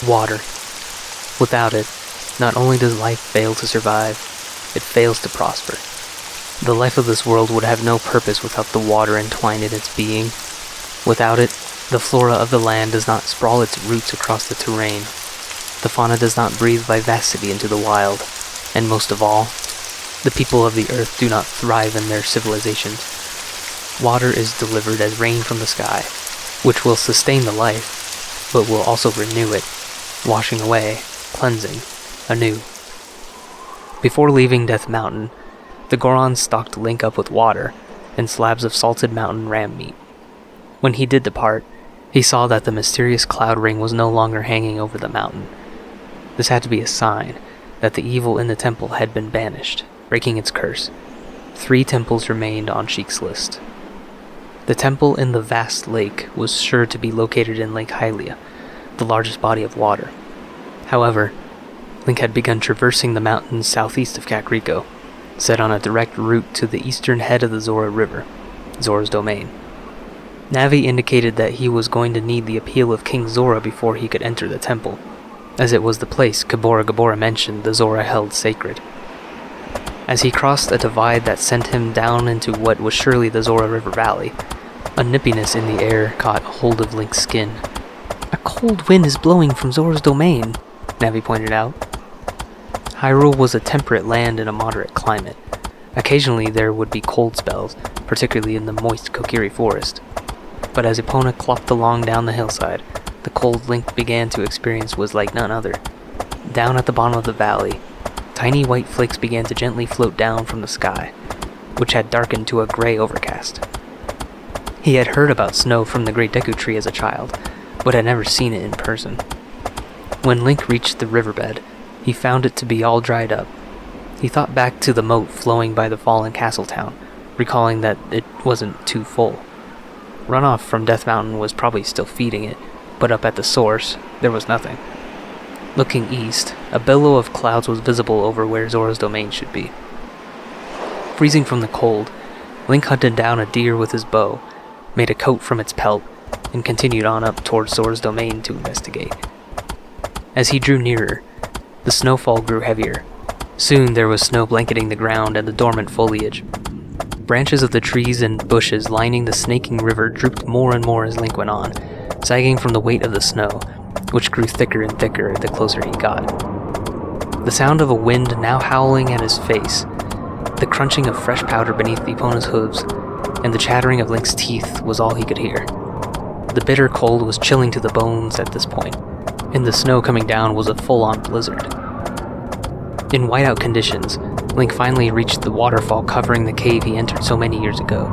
Water. Without it, not only does life fail to survive, it fails to prosper. The life of this world would have no purpose without the water entwined in its being. Without it, the flora of the land does not sprawl its roots across the terrain. The fauna does not breathe vivacity into the wild, and most of all, the people of the earth do not thrive in their civilizations. Water is delivered as rain from the sky, which will sustain the life, but will also renew it, washing away, cleansing, anew. Before leaving Death Mountain, the Goron stocked Link up with water and slabs of salted mountain ram meat. When he did depart, he saw that the mysterious cloud ring was no longer hanging over the mountain. This had to be a sign that the evil in the temple had been banished, breaking its curse. 3 temples remained on Sheik's list. The temple in the vast lake was sure to be located in Lake Hylia, the largest body of water. However, Link had begun traversing the mountains southeast of Kakariko, set on a direct route to the eastern head of the Zora River, Zora's domain. Navi indicated that he was going to need the appeal of King Zora before he could enter the temple, as it was the place Gabora Gabora mentioned the Zora held sacred. As he crossed a divide that sent him down into what was surely the Zora River Valley, a nippiness in the air caught hold of Link's skin. "A cold wind is blowing from Zora's domain," Navi pointed out. Hyrule was a temperate land in a moderate climate. Occasionally there would be cold spells, particularly in the moist Kokiri forest. But as Epona clopped along down the hillside, the cold Link began to experience was like none other. Down at the bottom of the valley, tiny white flakes began to gently float down from the sky, which had darkened to a gray overcast. He had heard about snow from the Great Deku Tree as a child, but had never seen it in person. When Link reached the riverbed, he found it to be all dried up. He thought back to the moat flowing by the fallen castle town, recalling that it wasn't too full. Runoff from Death Mountain was probably still feeding it, but up at the source, there was nothing. Looking east, a billow of clouds was visible over where Zora's domain should be. Freezing from the cold, Link hunted down a deer with his bow, made a coat from its pelt, and continued on up towards Zora's domain to investigate. As he drew nearer, the snowfall grew heavier. Soon there was snow blanketing the ground and the dormant foliage. Branches of the trees and bushes lining the snaking river drooped more and more as Link went on, sagging from the weight of the snow, which grew thicker and thicker the closer he got. The sound of a wind now howling at his face, the crunching of fresh powder beneath Epona's hooves, and the chattering of Link's teeth was all he could hear. The bitter cold was chilling to the bones at this point, and the snow coming down was a full-on blizzard. In whiteout conditions, Link finally reached the waterfall covering the cave he entered so many years ago.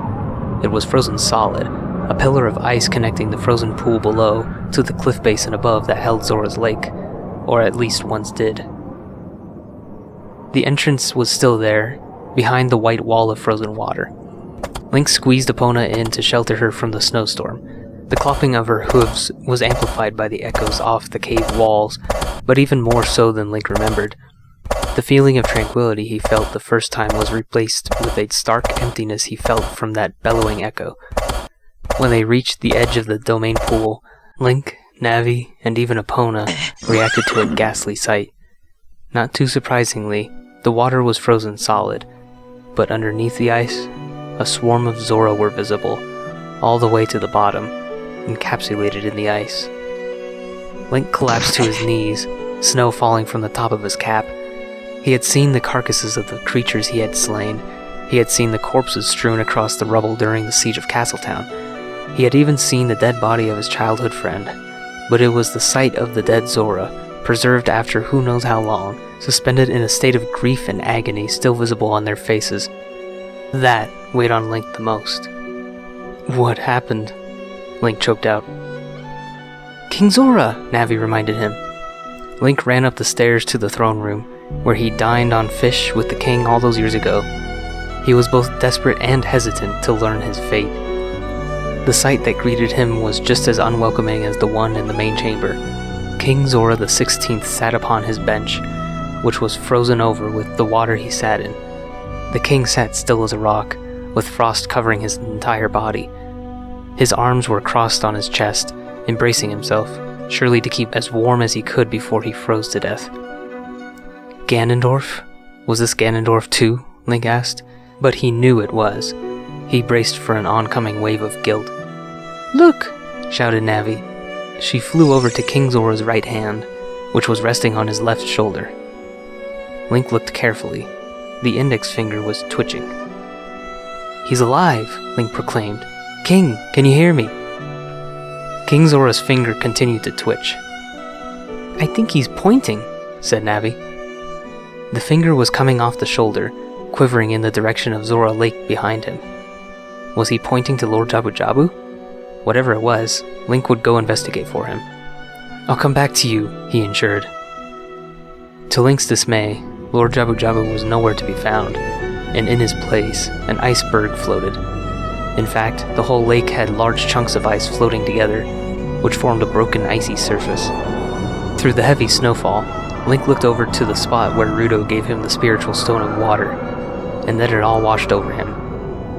It was frozen solid, a pillar of ice connecting the frozen pool below to the cliff basin above that held Zora's lake, or at least once did. The entrance was still there, behind the white wall of frozen water. Link squeezed Epona in to shelter her from the snowstorm. The clopping of her hooves was amplified by the echoes off the cave walls, but even more so than Link remembered. The feeling of tranquility he felt the first time was replaced with a stark emptiness he felt from that bellowing echo. When they reached the edge of the domain pool, Link, Navi, and even Epona reacted to a ghastly sight. Not too surprisingly, the water was frozen solid, but underneath the ice, a swarm of Zora were visible, all the way to the bottom, encapsulated in the ice. Link collapsed to his knees, snow falling from the top of his cap. He had seen the carcasses of the creatures he had slain. He had seen the corpses strewn across the rubble during the siege of Castletown. He had even seen the dead body of his childhood friend. But it was the sight of the dead Zora, preserved after who knows how long, suspended in a state of grief and agony still visible on their faces. That weighed on Link the most. "What happened?" Link choked out. "King Zora," Navi reminded him. Link ran up the stairs to the throne room, where he dined on fish with the king all those years ago. He was both desperate and hesitant to learn his fate. The sight that greeted him was just as unwelcoming as the one in the main chamber. King Zora the 16th sat upon his bench, which was frozen over with the water he sat in. The king sat still as a rock, with frost covering his entire body. His arms were crossed on his chest, embracing himself, surely to keep as warm as he could before he froze to death. Ganondorf? Was this Ganondorf too? Link asked, but he knew it was. He braced for an oncoming wave of guilt. "Look!" shouted Navi. She flew over to King Zora's right hand, which was resting on his left shoulder. Link looked carefully. The index finger was twitching. "He's alive!" Link proclaimed. "King, can you hear me?" King Zora's finger continued to twitch. "I think he's pointing," said Navi. The finger was coming off the shoulder, quivering in the direction of Zora Lake behind him. Was he pointing to Lord Jabu Jabu? Whatever it was, Link would go investigate for him. "I'll come back to you," he ensured. To Link's dismay, Lord Jabu Jabu was nowhere to be found, and in his place, an iceberg floated. In fact, the whole lake had large chunks of ice floating together, which formed a broken icy surface. Through the heavy snowfall, Link looked over to the spot where Ruto gave him the spiritual stone of water, and then it all washed over him.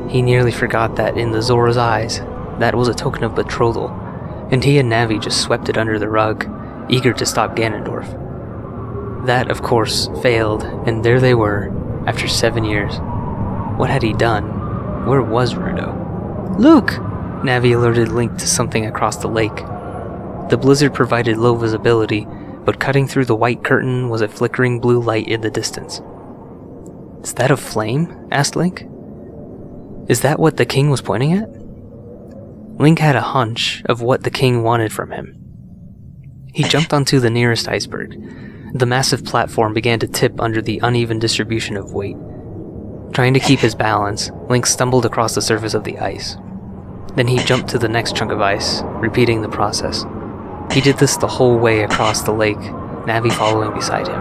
He nearly forgot that in the Zora's eyes, that was a token of betrothal, and he and Navi just swept it under the rug, eager to stop Ganondorf. That, of course, failed, and there they were, after 7 years. What had he done? Where was Ruto? "Look!" Navi alerted Link to something across the lake. The blizzard provided low visibility, but cutting through the white curtain was a flickering blue light in the distance. "Is that a flame?" asked Link. "Is that what the king was pointing at?" Link had a hunch of what the king wanted from him. He jumped onto the nearest iceberg. The massive platform began to tip under the uneven distribution of weight. Trying to keep his balance, Link stumbled across the surface of the ice. Then he jumped to the next chunk of ice, repeating the process. He did this the whole way across the lake, Navi following beside him.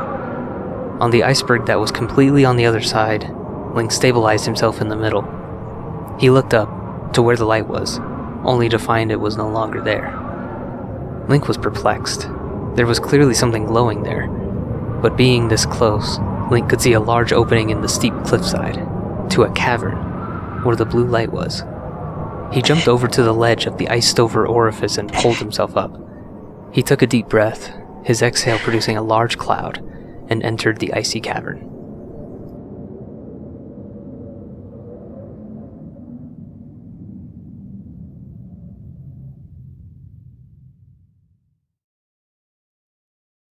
On the iceberg that was completely on the other side, Link stabilized himself in the middle. He looked up, to where the light was, only to find it was no longer there. Link was perplexed. There was clearly something glowing there, but being this close, Link could see a large opening in the steep cliffside, to a cavern, where the blue light was. He jumped over to the ledge of the iced-over orifice and pulled himself up. He took a deep breath, his exhale producing a large cloud, and entered the icy cavern.